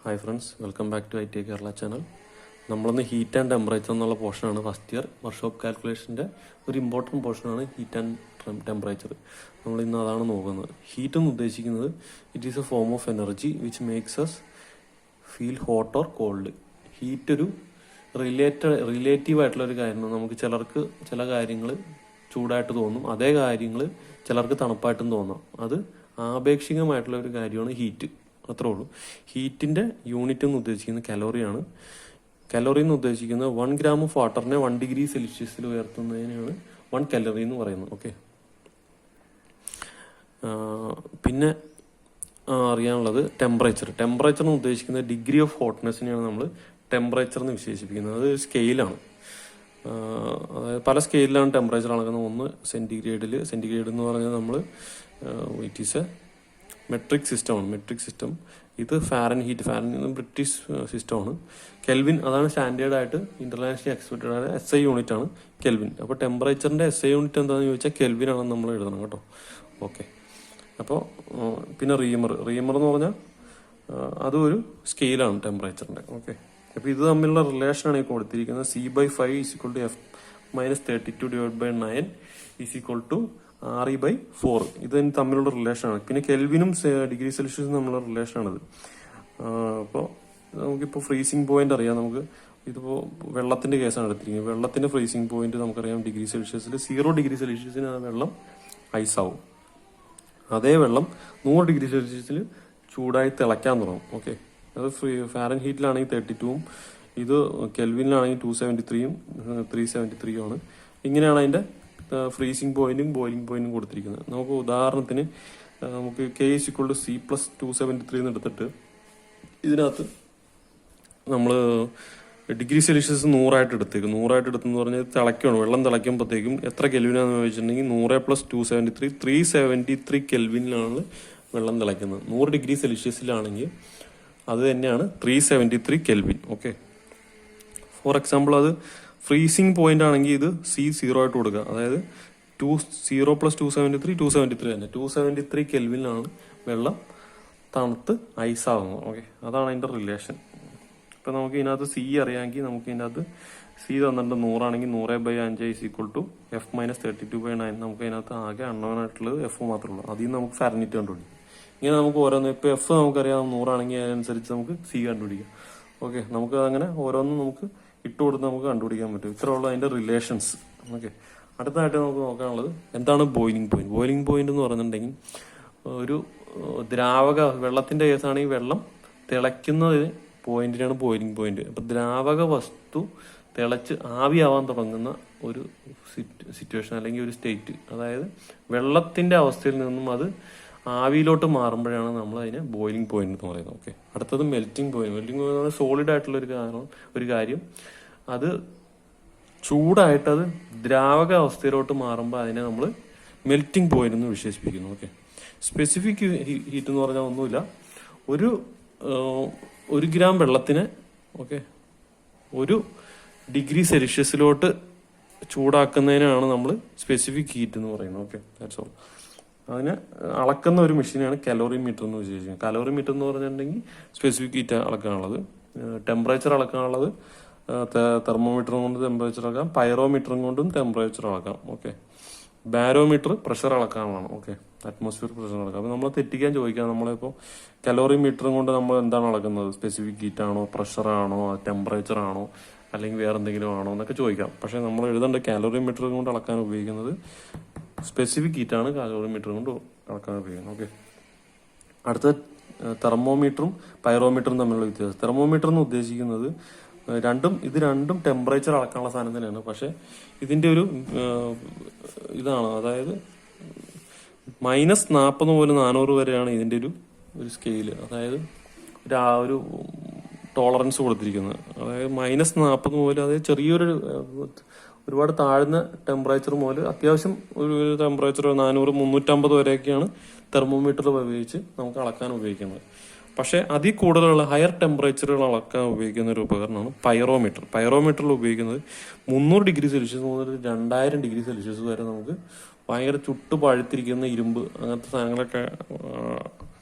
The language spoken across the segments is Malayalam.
Hi friends, welcome back to IT Kerala channel. നമ്മളൊന്ന് ഹീറ്റ് ആൻഡ് ടെമ്പറേച്ചർ എന്നുള്ള പോർഷനാണ് ഫസ്റ്റ് ഇയർ വർക്ക്ഷോപ്പ് കാൽക്കുലേഷൻ്റെ ഒരു ഇമ്പോർട്ടൻറ്റ് പോർഷനാണ് ഹീറ്റ് ആൻഡ് ടെമ്പറേച്ചർ. നമ്മൾ ഇന്ന് അതാണ് നോക്കുന്നത്. ഹീറ്റ് എന്ന് ഉദ്ദേശിക്കുന്നത് it is a form of energy which makes us feel hot or cold. Heat ഒരു റിലേറ്റീവ് ആയിട്ടുള്ള ഒരു കാര്യമാണ്. നമുക്ക് ചിലർക്ക് ചില കാര്യങ്ങൾ ചൂടായിട്ട് തോന്നും, അതേ കാര്യങ്ങൾ ചിലർക്ക് തണുപ്പായിട്ടും തോന്നാം. അത് ആപേക്ഷികമായിട്ടുള്ള ഒരു കാര്യമാണ് ഹീറ്റ്. അത്രേ ഉള്ളൂ. ഹീറ്റിൻ്റെ യൂണിറ്റ് എന്ന് ഉദ്ദേശിക്കുന്നത് കലോറിയാണ്. കലോറി എന്ന് ഉദ്ദേശിക്കുന്നത് 1 gram ഓഫ് വാട്ടറിനെ 1 degree സെൽഷ്യസിൽ ഉയർത്തുന്നതിനാണ് 1 കലോറി എന്ന് പറയുന്നത്. ഓക്കെ, പിന്നെ അറിയാനുള്ളത് ടെമ്പറേച്ചർ. ടെമ്പറേച്ചർ എന്ന് ഉദ്ദേശിക്കുന്നത് ഡിഗ്രി ഓഫ് ഹോട്ട്നെസ്സിനെയാണ് നമ്മൾ ടെമ്പറേച്ചർ എന്ന് വിശേഷിപ്പിക്കുന്നത്. അത് സ്കെയിലാണ്. അതായത് പല സ്കെയിലാണ് ടെമ്പറേച്ചർ അളക്കുന്നത്. ഒന്ന് സെൻറ്റിഗ്രേഡ് എന്ന് പറഞ്ഞാൽ നമ്മൾ it is A metric system. ഇത് ഫാരൻഹീറ്റ് ബ്രിട്ടീഷ് സിസ്റ്റമാണ്. കെൽവിൻ അതാണ് സ്റ്റാൻഡേർഡ് ആയിട്ട് ഇന്റർനാഷണലി അക്സെപ്റ്റഡ് ആയ SI യൂണിറ്റ് ആണ് കെൽവിൻ. അപ്പോൾ ടെമ്പറേച്ചറിന്റെ SI യൂണിറ്റ് എന്താണെന്ന് ചോദിച്ചാൽ കെൽവിൻ ആണെന്ന് നമ്മൾ എഴുതണം കേട്ടോ. ഓക്കെ, അപ്പോൾ പിന്നെ റീമർ എന്ന് പറഞ്ഞാൽ അതും ഒരു സ്കെയിലാണ് ടെമ്പറേച്ചറിന്റെ. ഓക്കെ, അപ്പോൾ ഇത് തമ്മിലുള്ള റിലേഷനാണ് ഈ കൊടുത്തിരിക്കുന്നത്. C/5 = F - 32/9 = RE/4. ഇത് തമ്മിലുള്ള റിലേഷനാണ്. പിന്നെ കെൽവിനും ഡിഗ്രി സെൽഷ്യസും തമ്മിലുള്ള റിലേഷനാണിത്. അപ്പോൾ നമുക്കിപ്പോൾ ഫ്രീസിംഗ് പോയിന്റ് അറിയാം. നമുക്ക് ഇതിപ്പോൾ വെള്ളത്തിന്റെ കേസാണ് എടുത്തിരിക്കുന്നത്. വെള്ളത്തിന്റെ ഫ്രീസിംഗ് പോയിന്റ് നമുക്കറിയാം ഡിഗ്രി സെൽഷ്യസിൽ. 0 degree സെൽഷ്യസിന് ആ വെള്ളം ഐസാവും. അതേ വെള്ളം 100 degree സെൽഷ്യസിൽ ചൂടായി തിളയ്ക്കാൻ തുടങ്ങും. ഓക്കെ, അത് ഫാരൻഹീറ്റിലാണെങ്കിൽ 32ഉം ഇത് കെൽവിനിലാണെങ്കിൽ 273ഉം 373ഉം ആണ്. ഇങ്ങനെയാണ് അതിന്റെ ഫ്രീസിംഗ് പോയിന്റും ബോയിലിംഗ് പോയിന്റും കൊടുത്തിരിക്കുന്നത്. നമുക്ക് ഉദാഹരണത്തിന് നമുക്ക് K = C+273 എന്ന് എടുത്തിട്ട് ഇതിനകത്ത് നമ്മൾ ഡിഗ്രി സെൽഷ്യസ് 100 എടുത്തെന്ന് പറഞ്ഞാൽ തിളയ്ക്കണം. വെള്ളം തിളയ്ക്കുമ്പോഴത്തേക്കും എത്ര കെൽവിനാന്ന് ചോദിച്ചിട്ടുണ്ടെങ്കിൽ 100 + 273 373 കെൽവിനിലാണ് വെള്ളം തിളയ്ക്കുന്നത്. 100 degree സെൽഷ്യസിലാണെങ്കിൽ അത് തന്നെയാണ് 373 കെൽവിൻ. ഓക്കെ, ഫോർ എക്സാമ്പിൾ അത് ഫ്രീസിംഗ് പോയിന്റ് ആണെങ്കിൽ ഇത് C0 ആയിട്ട് കൊടുക്കുക. അതായത് 0 + 273 തന്നെ 273 കെൽവിനിലാണ് വെള്ളം തണുത്ത് ഐസാവുന്നത്. ഓക്കെ, അതാണ് അതിന്റെ റിലേഷൻ. ഇപ്പൊ നമുക്ക് ഇതിനകത്ത് C അറിയാമെങ്കിൽ നമുക്ക് ഇതിനകത്ത് C തന്നിട്ട് 100 ആണെങ്കിൽ 100/5 = F - 32/9. നമുക്ക് അതിനകത്ത് ആകെ അണ്ണവനായിട്ടുള്ളത് F മാത്രമേ ഉള്ളൂ. അതിൽ നിന്ന് നമുക്ക് ഫാരൻഹീറ്റ് കണ്ടുപിടിക്കും. ഇങ്ങനെ നമുക്ക് ഓരോന്ന് ഇപ്പൊ F നമുക്കറിയാം 100 ആണെങ്കിൽ അതിനനുസരിച്ച് നമുക്ക് C കണ്ടുപിടിക്കാം. ഓക്കെ, നമുക്ക് അങ്ങനെ ഓരോന്നും നമുക്ക് ഇട്ട് കൊടുത്ത് നമുക്ക് കണ്ടുപിടിക്കാൻ പറ്റും. ഇത്രയുള്ള അതിന്റെ റിലേഷൻസ്. ഓക്കെ, അടുത്തതായിട്ട് നമുക്ക് നോക്കാനുള്ളത് എന്താണ് ബോയിലിംഗ് പോയിന്റ് എന്ന് പറഞ്ഞിട്ടുണ്ടെങ്കിൽ ഒരു ദ്രാവക വെള്ളത്തിന്റെ കേസാണെങ്കിൽ വെള്ളം തിളയ്ക്കുന്ന പോയിന്റിനാണ് ബോയിലിംഗ് പോയിന്റ്. അപ്പൊ ദ്രാവക വസ്തു തിളച്ച് ആവിയാവാൻ തുടങ്ങുന്ന ഒരു സിറ്റുവേഷൻ അല്ലെങ്കിൽ ഒരു സ്റ്റേറ്റ്, അതായത് വെള്ളത്തിന്റെ അവസ്ഥയിൽ നിന്നും അത് ആവിയിലോട്ട് മാറുമ്പോഴാണ് നമ്മൾ അതിനെ ബോയിലിംഗ് പോയിന്റ് എന്ന് പറയുന്നത്. ഓക്കെ, അടുത്തത് മെൽറ്റിംഗ് പോയിന്റ്. സോളിഡ് ആയിട്ടുള്ള ഒരു കാര്യം അത് ചൂടായിട്ട് അത് ദ്രാവക അവസ്ഥയിലോട്ട് മാറുമ്പോൾ അതിനെ നമ്മൾ മെൽറ്റിംഗ് പോയിന്റ് എന്ന് വിശേഷിപ്പിക്കുന്നു. ഓക്കെ, സ്പെസിഫിക് ഹീറ്റ് എന്ന് പറഞ്ഞാൽ ഒന്നുമില്ല. ഒരു ഗ്രാം വെള്ളത്തിനെ 1 degree സെൽഷ്യസിലോട്ട് ചൂടാക്കുന്നതിനാണ് നമ്മൾ സ്പെസിഫിക് ഹീറ്റ് എന്ന് പറയുന്നത്. Okay, that's all. അതിനെ അളക്കുന്ന ഒരു മെഷീനാണ് കലോറിമീറ്റർ എന്ന് വിശേഷിക്കുന്നത്. കലോറിമീറ്റർ എന്ന് പറഞ്ഞിട്ടുണ്ടെങ്കിൽ സ്പെസിഫിക് ഹീറ്റ് അളക്കാനുള്ളത്. ടെമ്പറേച്ചർ അളക്കാനുള്ളത് തെർമോമീറ്ററും കൊണ്ട് ടെമ്പറേച്ചർ അളക്കാം. പൈറോമീറ്ററും കൊണ്ടും ടെമ്പറേച്ചർ അളക്കാം. ഓക്കെ, ബാരോമീറ്റർ പ്രഷർ അളക്കാനുള്ളതാണ്. ഓക്കെ, അറ്റ്മോസ്ഫിയർ പ്രഷർ അളക്കാം. അപ്പൊ നമ്മളെ തെറ്റിക്കാൻ ചോദിക്കാം. നമ്മളിപ്പോൾ കലോറിമീറ്ററും കൊണ്ട് നമ്മൾ എന്താണ് അളക്കുന്നത്? സ്പെസിഫിക് ഹീറ്റ് ആണോ, പ്രഷർ ആണോ, ടെമ്പറേച്ചർ ആണോ, അല്ലെങ്കിൽ വേറെ എന്തെങ്കിലും ആണോ എന്നൊക്കെ ചോദിക്കാം. പക്ഷെ നമ്മൾ എഴുതേണ്ട കാലോറിമീറ്റർ കൊണ്ട് അളക്കാൻ ഉപയോഗിക്കുന്നത് സ്പെസിഫിക് ഹീറ്റാണ്. കാലോറിമീറ്റർ കൊണ്ട് അളക്കാൻ ഉപയോഗിക്കുന്നത്. ഓക്കെ, അടുത്ത തെർമോമീറ്ററും പൈറോമീറ്ററും തമ്മിലുള്ള വ്യത്യാസം. തെർമോമീറ്റർ എന്ന് ഉദ്ദേശിക്കുന്നത് ഇത് രണ്ടും ടെമ്പറേച്ചർ അളക്കാനുള്ള സാധനം തന്നെയാണ്. പക്ഷെ ഇതിന്റെ ഒരു ഇതാണ്, അതായത് -40 മുതൽ 400 വരെയാണ് ഇതിന്റെ ഒരു സ്കെയില്. അതായത് ഒരു ടോളറൻസ് കൊടുത്തിരിക്കുന്നത്. അതായത് -40 മുതൽ, അതായത് ചെറിയൊരു ഒരുപാട് താഴ്ന്ന ടെമ്പറേച്ചർ മുതൽ അത്യാവശ്യം ഒരു ടെമ്പറേച്ചർ 400 350 വരെയൊക്കെയാണ് തെർമോമീറ്റർ ഉപയോഗിച്ച് നമുക്ക് അളക്കാൻ ഉപയോഗിക്കുന്നത്. പക്ഷെ അതിൽ കൂടുതലുള്ള ഹയർ ടെമ്പറേച്ചറുകൾ അളക്കാൻ ഉപയോഗിക്കുന്ന ഒരു ഉപകരണമാണ് പൈറോമീറ്ററിൽ ഉപയോഗിക്കുന്നത് 300 degree സെൽഷ്യസ് മുതൽ 2000 degree സെൽഷ്യസ് വരെ നമുക്ക് ഭയങ്കര ചുട്ടു പഴുത്തിരിക്കുന്ന ഇരുമ്പ് അങ്ങനത്തെ സാധനങ്ങളൊക്കെ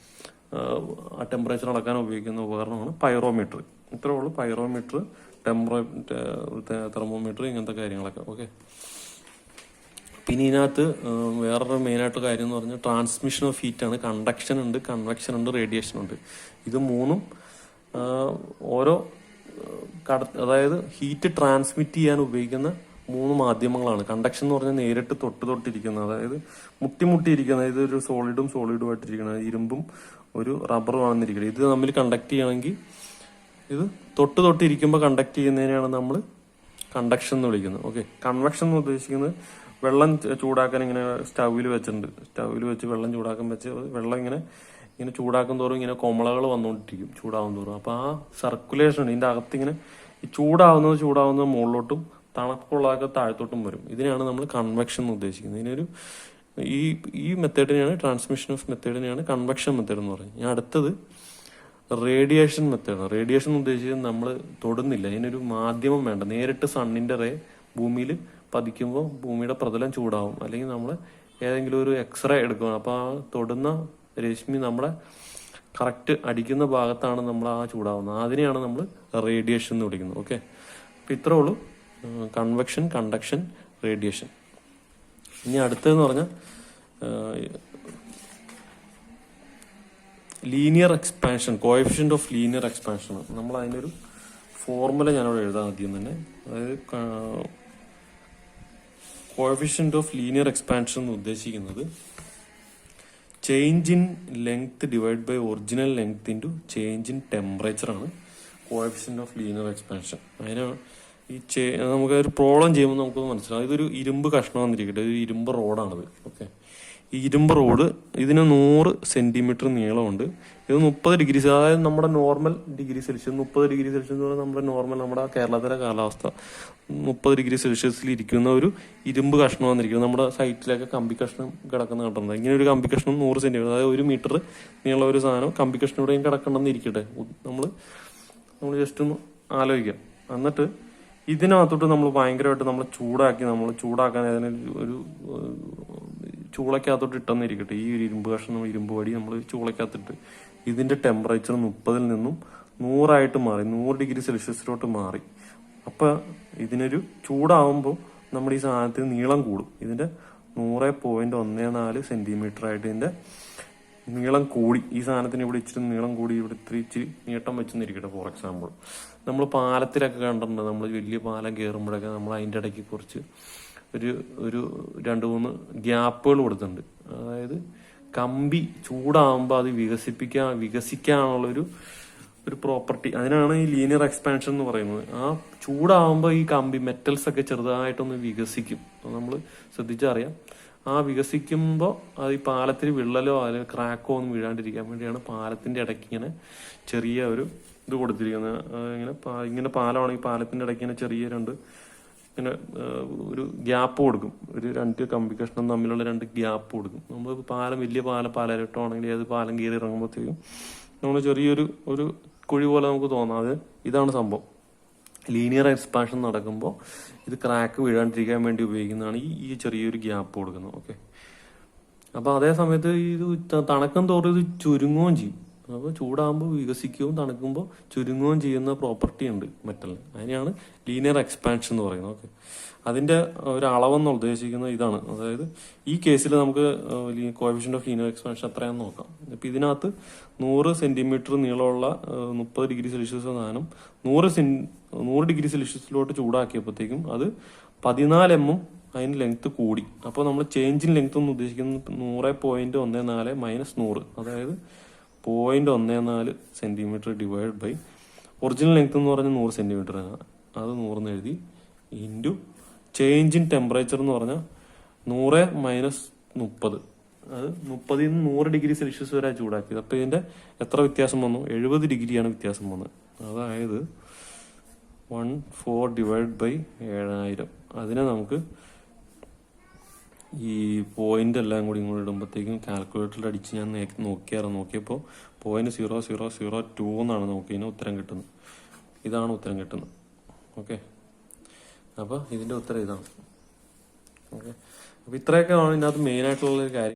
ആ ടെമ്പറേച്ചർ അളക്കാൻ ഉപയോഗിക്കുന്ന ഉപകരണമാണ് പൈറോമീറ്റർ. ഇത്രേ ഉള്ളൂ പൈറോമീറ്റർ, തെർമോമീറ്റർ, ഇങ്ങനത്തെ കാര്യങ്ങളൊക്കെ. ഓക്കെ. പിന്നെ ഇതിനകത്ത് വേറൊരു മെയിനായിട്ട് കാര്യം എന്ന് പറഞ്ഞാൽ ട്രാൻസ്മിഷൻ ഓഫ് ഹീറ്റ് ആണ്. കണ്ടക്ഷൻ ഉണ്ട്, കൺവെക്ഷൻ ഉണ്ട്, റേഡിയേഷൻ ഉണ്ട്. ഇത് മൂന്നും ഓരോ അതായത് ഹീറ്റ് ട്രാൻസ്മിറ്റ് ചെയ്യാൻ ഉപയോഗിക്കുന്ന 3 മാധ്യമങ്ങളാണ്. കണ്ടക്ഷൻ എന്ന് പറഞ്ഞാൽ നേരിട്ട് തൊട്ടിരിക്കുന്നത്, അതായത് മുട്ടിയിരിക്കുന്നത്. ഇതൊരു സോളിഡുമായിട്ടിരിക്കുന്നത്, ഇരുമ്പും ഒരു റബ്ബറും ആണെന്നിരിക്കുന്നത്. ഇത് തമ്മിൽ കണ്ടക്ട് ചെയ്യണമെങ്കിൽ ഇത് തൊട്ടിരിക്കുമ്പോൾ കണ്ടക്ട് ചെയ്യുന്നതിനാണ് നമ്മൾ കണ്ടക്ഷൻ എന്ന് വിളിക്കുന്നത്. ഓക്കെ. കൺവെക്ഷൻ എന്ന് ഉദ്ദേശിക്കുന്നത് വെള്ളം ചൂടാക്കാൻ ഇങ്ങനെ സ്റ്റൗവിൽ വെച്ചിട്ടുണ്ട്. സ്റ്റൗവിൽ വെച്ച് വെള്ളം ചൂടാക്കാൻ വെച്ച് വെള്ളം ഇങ്ങനെ ചൂടാക്കും തോറും ഇങ്ങനെ കൊമളകൾ വന്നുകൊണ്ടിരിക്കും ചൂടാവും തോറും. അപ്പോൾ ആ സർക്കുലേഷൻ ഇതിൻ്റെ അകത്തിങ്ങനെ ഈ ചൂടാവുന്നത് മുകളിലോട്ടും തണുപ്പുള്ളതൊക്കെ താഴത്തോട്ടും വരും. ഇതിനാണ് നമ്മൾ കൺവെക്ഷൻ എന്ന് ഉദ്ദേശിക്കുന്നത്. ഇതിനൊരു ഈ മെത്തേഡിനെയാണ്, ട്രാൻസ്മിഷൻ ഓഫ് മെത്തേഡിനെയാണ് കൺവെക്ഷൻ മെത്തേഡ് എന്ന് പറയുന്നത്. ഇനി അടുത്തത് റേഡിയേഷൻ മെത്തേഡാണ്. റേഡിയേഷൻ എന്ന് ഉദ്ദേശിക്കുന്നത് നമ്മൾ തൊടുന്നില്ല, ഇതിനൊരു മാധ്യമം വേണ്ട. നേരിട്ട് സണ്ണിന്റെ റേ ഭൂമിയിൽ പതിക്കുമ്പോൾ ഭൂമിയുടെ പ്രതലം ചൂടാവും. അല്ലെങ്കിൽ നമ്മൾ ഏതെങ്കിലും ഒരു എക്സ്റേ എടുക്കണം, അപ്പോൾ ആ തൊടുന്ന രശ്മി നമ്മളെ കറക്റ്റ് അടിക്കുന്ന ഭാഗത്താണ് നമ്മൾ ആ ചൂടാവുന്നത്. അതിനെയാണ് നമ്മൾ റേഡിയേഷൻ എന്ന് വിളിക്കുന്നത്. ഓക്കെ. അപ്പം ഇത്രേ ഉള്ളൂ കൺവെക്ഷൻ, കണ്ടക്ഷൻ, റേഡിയേഷൻ. ഇനി അടുത്തതെന്ന് പറഞ്ഞാൽ linear expansion, coefficient of linear expansion. നമ്മൾ അതിനൊരു ഫോർമുല ഞാനവിടെ എഴുതാം ആദ്യം തന്നെ. അതായത് കോഎഫിഷ്യന്റ് ഓഫ് ലീനിയർ എക്സ്പാൻഷൻ എന്ന് ഉദ്ദേശിക്കുന്നത് change in length divide by original length into change in temperature ആണ് കോഎഫിഷ്യന്റ് ഓഫ് ലീനിയർ എക്സ്പാൻഷൻ. അതിന് നമുക്ക് ഒരു പ്രോബ്ലം ചെയ്യുമ്പോൾ നമുക്ക് മനസ്സിലാവും. ഇതൊരു ഇരുമ്പ് കഷ്ണം വന്നിരിക്കട്ടെ, ഒരു ഇരുമ്പ് റോഡാണിത്. ഓക്കെ. ഈ ഇരുമ്പ് റോഡ് ഇതിന് 100 സെന്റിമീറ്റർ നീളമുണ്ട്. ഇത് 30 ഡിഗ്രി, അതായത് നമ്മുടെ normal degree Celsius, 30 degree Celsius എന്ന് പറഞ്ഞാൽ നമ്മുടെ നോർമൽ, നമ്മുടെ കേരളത്തിലെ കാലാവസ്ഥ 30 ഡിഗ്രി സെൽഷ്യസിൽ ഇരിക്കുന്ന ഒരു ഇരുമ്പ് കഷ്ണം വന്നിരിക്കുന്നത്. നമ്മുടെ സൈറ്റിലൊക്കെ കമ്പി കഷ്ണം കിടക്കുന്ന കണ്ടിട്ടുണ്ട്. ഇങ്ങനെ ഒരു കമ്പി കഷ്ണം 100 സെന്റിമീറ്റർ, അതായത് 1 മീറ്റർ നീളം ഒരു സാധനം കമ്പി കഷ്ണം ഇവിടെയും കിടക്കണമെന്ന് ഇരിക്കട്ടെ. നമ്മൾ ജസ്റ്റ് ഒന്ന് ആലോചിക്കാം. എന്നിട്ട് ഇതിനകത്തോട്ട് നമ്മൾ ഭയങ്കരമായിട്ട് നമ്മൾ ചൂടാക്കാൻ അതിന് ഒരു ചൂളക്കകത്തോട്ട് ഇട്ടെന്നിരിക്കട്ടെ. ഈ ഒരു ഇരുമ്പ് കഷ്ണം, ഇരുമ്പ് വടി നമ്മൾ ചൂളക്കകത്തിട്ട് ഇതിന്റെ ടെമ്പറേച്ചർ 30-ൽ നിന്നും 100 മാറി, 100 ഡിഗ്രി സെൽഷ്യസിലോട്ട് മാറി. അപ്പൊ ഇതിനൊരു ചൂടാവുമ്പോൾ നമ്മുടെ ഈ സാധനത്തിന് നീളം കൂടും. ഇതിന്റെ 100.14 സെന്റിമീറ്റർ ആയിട്ട് ഇതിന്റെ നീളം കൂടി. ഈ സാധനത്തിന് ഇവിടെ ഇച്ചിരി നീളം കൂടി, ഇവിടെ ഇച്ചിരി നീട്ടം വെച്ചെന്നിരിക്കട്ടെ. ഫോർ എക്സാമ്പിൾ നമ്മൾ പാലത്തിലൊക്കെ കണ്ടിട്ടുണ്ട്. നമ്മൾ വലിയ പാലം കയറുമ്പോഴൊക്കെ നമ്മൾ അതിൻ്റെ ഇടയ്ക്ക് കുറച്ച് ഒരു 2-3 ഗ്യാപ്പുകൾ കൊടുത്തിട്ടുണ്ട്. അതായത് കമ്പി ചൂടാവുമ്പോൾ അത് വികസിക്കാനുള്ളൊരു പ്രോപ്പർട്ടി, അതിനാണ് ഈ ലീനിയർ എക്സ്പാൻഷൻ എന്ന് പറയുന്നത്. ആ ചൂടാവുമ്പോൾ ഈ കമ്പി മെറ്റൽസ് ഒക്കെ ചെറുതായിട്ടൊന്ന് വികസിക്കും. നമ്മൾ ശ്രദ്ധിച്ചറിയാം. ആ വികസിക്കുമ്പോൾ അത് ഈ പാലത്തിൽ വിള്ളലോ അല്ലെങ്കിൽ ക്രാക്കോ ഒന്നും വീഴാണ്ടിരിക്കാൻ വേണ്ടിയാണ് പാലത്തിന്റെ ഇടയ്ക്ക് ഇങ്ങനെ ചെറിയ ഒരു ഇത് കൊടുത്തിരിക്കുന്നത്. ഇങ്ങനെ പാലമാണെങ്കിൽ പാലത്തിന്റെ ഇടയ്ക്ക് ഇങ്ങനെ ചെറിയ ഇങ്ങനെ ഒരു ഗ്യാപ്പ് കൊടുക്കും. ഒരു 2 കമ്പി കഷ്ണം തമ്മിലുള്ള 2 ഗ്യാപ്പ് കൊടുക്കും. നമ്മൾ വലിയ പാലരട്ടോ ആണെങ്കിൽ ഏത് പാലം കയറി ഇറങ്ങുമ്പോഴത്തേക്കും നമ്മൾ ചെറിയൊരു കുഴി പോലെ നമുക്ക് തോന്നാം. ഇതാണ് സംഭവം. ലീനിയർ എക്സ്പാൻഷൻ നടക്കുമ്പോൾ ഇത് ക്രാക്ക് വീഴാണ്ടിരിക്കാൻ വേണ്ടി ഉപയോഗിക്കുന്നതാണ് ഈ ചെറിയൊരു ഗ്യാപ്പ് കൊടുക്കുന്നത്. ഓക്കെ. അപ്പൊ അതേ സമയത്ത് ഇത് തണുക്കും തോറും ഇത് ചുരുങ്ങുകയും ചെയ്യും. അപ്പോൾ ചൂടാകുമ്പോൾ വികസിക്കുകയും തണുക്കുമ്പോൾ ചുരുങ്ങുകയും ചെയ്യുന്ന പ്രോപ്പർട്ടി ഉണ്ട് മെറ്റലിന്. അതിനെയാണ് ലീനിയർ എക്സ്പാൻഷൻ എന്ന് പറയുന്നത്. ഓക്കെ. അതിന്റെ ഒരു അളവെന്ന് ഉദ്ദേശിക്കുന്നത് ഇതാണ്. അതായത് ഈ കേസിൽ നമുക്ക് കോഎഫിഷ്യന്റ് ഓഫ് ലീനിയർ എക്സ്പാൻഷൻ എത്രയാണെന്ന് നോക്കാം. ഇപ്പൊ ഇതിനകത്ത് 100 സെന്റിമീറ്റർ നീളമുള്ള 30 ഡിഗ്രി സെൽഷ്യസ് സാധനം 100 ഡിഗ്രി സെൽഷ്യസിലോട്ട് ചൂടാക്കിയപ്പോഴത്തേക്കും അത് 14 mm അതിന് ലെങ്ത് കൂടി. അപ്പോൾ നമ്മൾ ചേഞ്ച് ഇൻ ലെങ്ത് എന്ന് ഉദ്ദേശിക്കുന്നത് 100.14 മൈനസ് 100, അതായത് 0.14 centimetre divide by original length എന്ന് പറഞ്ഞാൽ 100 സെന്റിമീറ്റർ ആണ്. അത് 100 എഴുതി ഇൻറ്റു ചേഞ്ച് ഇൻ ടെമ്പറേച്ചർ എന്ന് പറഞ്ഞാൽ 100 മൈനസ് 30, അത് 30-ൽ നിന്ന് 100 ഡിഗ്രി സെൽഷ്യസ് വരെ ചൂടാക്കിയത്. അപ്പൊ ഇതിന്റെ എത്ര വ്യത്യാസം വന്നു? 70 ഡിഗ്രിയാണ് വ്യത്യാസം വന്നത്. അതായത് 14 ഡിവൈഡ് ബൈ 7000. അതിനെ നമുക്ക് ഈ പോയിന്റ് എല്ലാം കൂടി ഇങ്ങോട്ട് ഇടുമ്പോഴത്തേക്കും കാൽക്കുലേറ്ററിൽ അടിച്ച് ഞാൻ നോക്കിയപ്പോൾ 0.0002 എന്നാണ് നമുക്ക് ഇതിന് ഉത്തരം കിട്ടുന്നത്. ഇതാണ് ഉത്തരം കിട്ടുന്നത്. ഓക്കെ. അപ്പൊ ഇതിന്റെ ഉത്തരം ഇതാണ്. ഓക്കെ. അപ്പൊ ഇത്രയൊക്കെയാണ് ഇതിനകത്ത് മെയിൻ ആയിട്ടുള്ള കാര്യം.